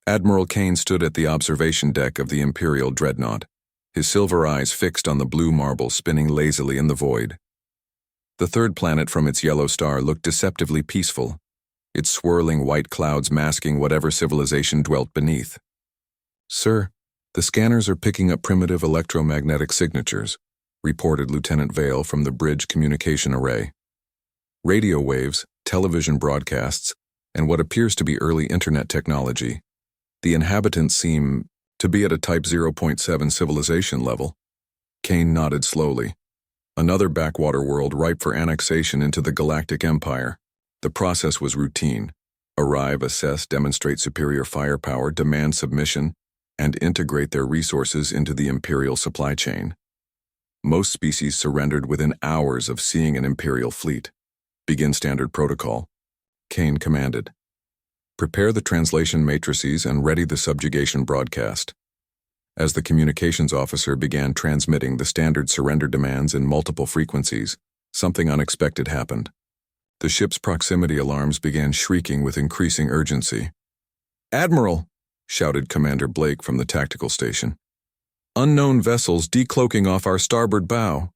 Admiral Kane stood at the observation deck of the Imperial dreadnought, his silver eyes fixed on the blue marble spinning lazily in the void. The third planet from its yellow star looked deceptively peaceful, its swirling white clouds masking whatever civilization dwelt beneath. "Sir, the scanners are picking up primitive electromagnetic signatures," reported Lieutenant Vale from the bridge communication array. "Radio waves, television broadcasts, and what appears to be early internet technology. The inhabitants seem to be at a Type 0.7 civilization level." Kane nodded slowly. Another backwater world ripe for annexation into the Galactic Empire. The process was routine. Arrive, assess, demonstrate superior firepower, demand submission, and integrate their resources into the Imperial supply chain. Most species surrendered within hours of seeing an Imperial fleet. "Begin standard protocol," Kane commanded. "Prepare the translation matrices and ready the subjugation broadcast." As the communications officer began transmitting the standard surrender demands in multiple frequencies, something unexpected happened. The ship's proximity alarms began shrieking with increasing urgency. "Admiral!" shouted Commander Blake from the tactical station. "Unknown vessels decloaking off our starboard bow."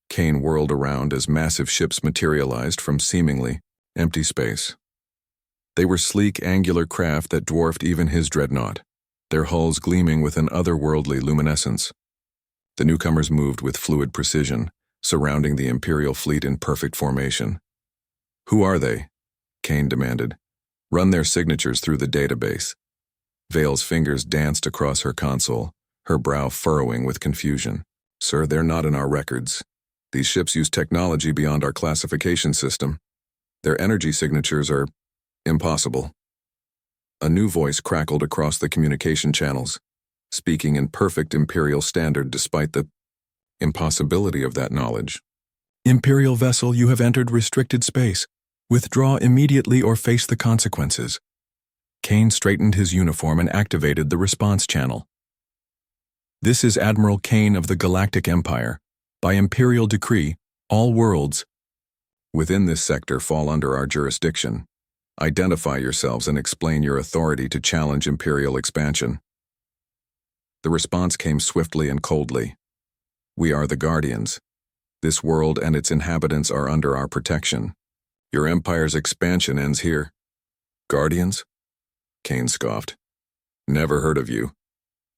Kane whirled around as massive ships materialized from seemingly empty space. They were sleek, angular craft that dwarfed even his dreadnought, their hulls gleaming with an otherworldly luminescence. The newcomers moved with fluid precision, surrounding the Imperial fleet in perfect formation. "Who are they?" Kane demanded. "Run their signatures through the database." Vale's fingers danced across her console, her brow furrowing with confusion. "Sir, they're not in our records. These ships use technology beyond our classification system. Their energy signatures are impossible." A new voice crackled across the communication channels, speaking in perfect Imperial standard despite the impossibility of that knowledge. "Imperial vessel, you have entered restricted space. Withdraw immediately or face the consequences." Kane straightened his uniform and activated the response channel. "This is Admiral Kane of the Galactic Empire. By Imperial decree, all worlds within this sector fall under our jurisdiction. Identify yourselves and explain your authority to challenge Imperial expansion." The response came swiftly and coldly. "We are the Guardians. This world and its inhabitants are under our protection. Your Empire's expansion ends here." "Guardians?" Kane scoffed. "Never heard of you.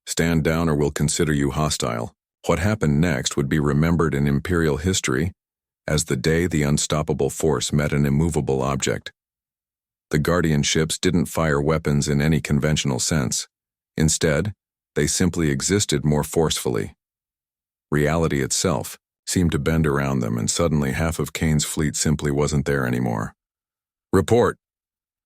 Stand down or we'll consider you hostile." What happened next would be remembered in Imperial history as the day the unstoppable force met an immovable object. The Guardian ships didn't fire weapons in any conventional sense. Instead, they simply existed more forcefully. Reality itself seemed to bend around them, and suddenly half of Kane's fleet simply wasn't there anymore. "Report!"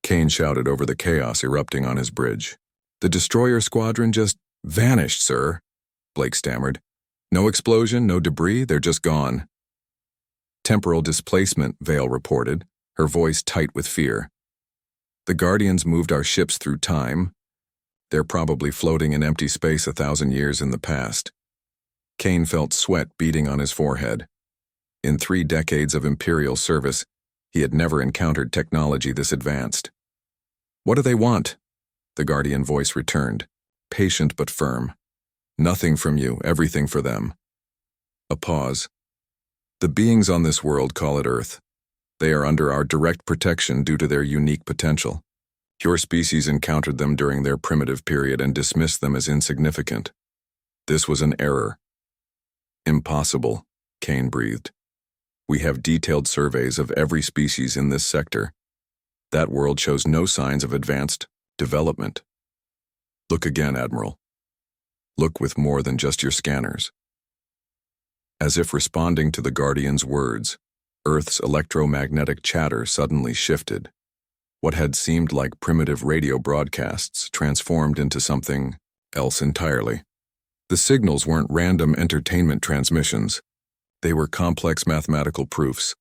Kane shouted over the chaos erupting on his bridge. "The destroyer squadron just vanished, sir," Blake stammered. "No explosion, no debris, they're just gone." "Temporal displacement," Vale reported, her voice tight with fear. "The Guardians moved our ships through time. They're probably floating in empty space 1,000 years in the past." Kane felt sweat beading on his forehead. In 3 decades of Imperial service, he had never encountered technology this advanced. "What do they want?" The Guardian voice returned, patient but firm. "Nothing from you, everything for them." A pause. "The beings on this world call it Earth. They are under our direct protection due to their unique potential. Your species encountered them during their primitive period and dismissed them as insignificant. This was an error." "Impossible," Kane breathed. "We have detailed surveys of every species in this sector. That world shows no signs of advanced development. Look again, Admiral. Look with more than just your scanners." As if responding to the Guardian's words, Earth's electromagnetic chatter suddenly shifted. What had seemed like primitive radio broadcasts transformed into something else entirely. The signals weren't random entertainment transmissions. They were complex mathematical proofs,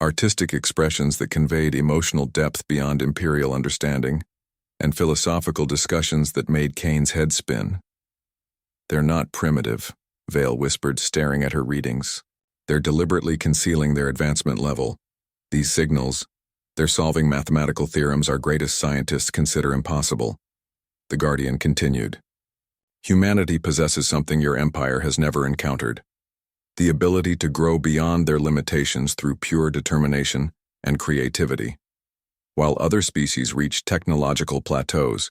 artistic expressions that conveyed emotional depth beyond Imperial understanding, and philosophical discussions that made Kane's head spin. "They're not primitive," Vale whispered, staring at her readings. "They're deliberately concealing their advancement level. These signals, they're solving mathematical theorems our greatest scientists consider impossible. The Guardian continued. Humanity possesses something your empire has never encountered. The ability to grow beyond their limitations through pure determination and creativity. While other species reach technological plateaus,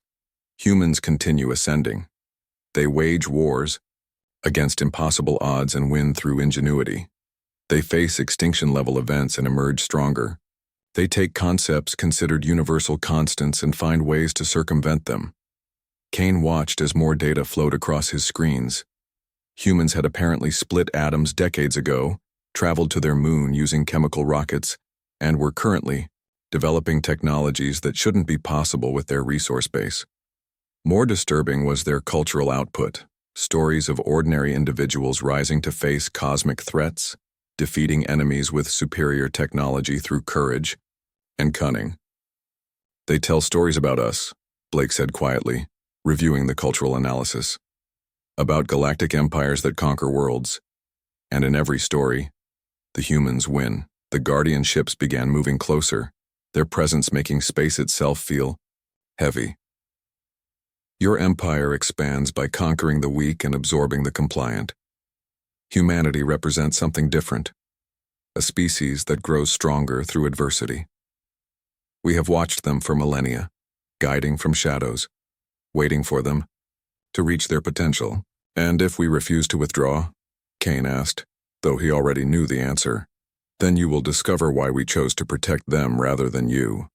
humans continue ascending. They wage wars against impossible odds and win through ingenuity. They face extinction-level events and emerge stronger. They take concepts considered universal constants and find ways to circumvent them. Kane watched as more data flowed across his screens. Humans had apparently split atoms decades ago, traveled to their moon using chemical rockets, and were currently developing technologies that shouldn't be possible with their resource base. More disturbing was their cultural output, stories of ordinary individuals rising to face cosmic threats, defeating enemies with superior technology through courage and cunning. They tell stories about us, Blake said quietly, reviewing the cultural analysis. About galactic empires that conquer worlds. And in every story, the humans win. The Guardian ships began moving closer, their presence making space itself feel heavy. Your empire expands by conquering the weak and absorbing the compliant. Humanity represents something different, a species that grows stronger through adversity. We have watched them for millennia, guiding from shadows, waiting for them to reach their potential. And if we refuse to withdraw, Kane asked, though he already knew the answer, then you will discover why we chose to protect them rather than you.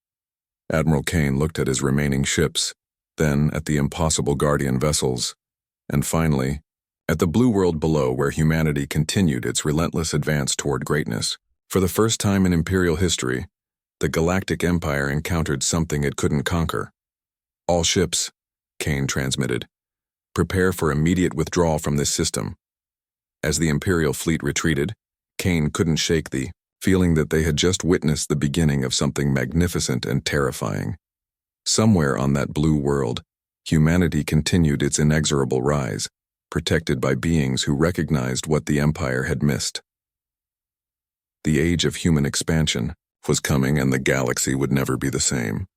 Admiral Kane looked at his remaining ships, then at the impossible Guardian vessels, and finally, at the blue world below where humanity continued its relentless advance toward greatness. For the first time in Imperial history, the Galactic Empire encountered something it couldn't conquer. All ships, Kane transmitted, prepare for immediate withdrawal from this system. As the Imperial fleet retreated, Kane couldn't shake the feeling that they had just witnessed the beginning of something magnificent and terrifying. Somewhere on that blue world, humanity continued its inexorable rise, protected by beings who recognized what the Empire had missed. The age of human expansion was coming, and the galaxy would never be the same.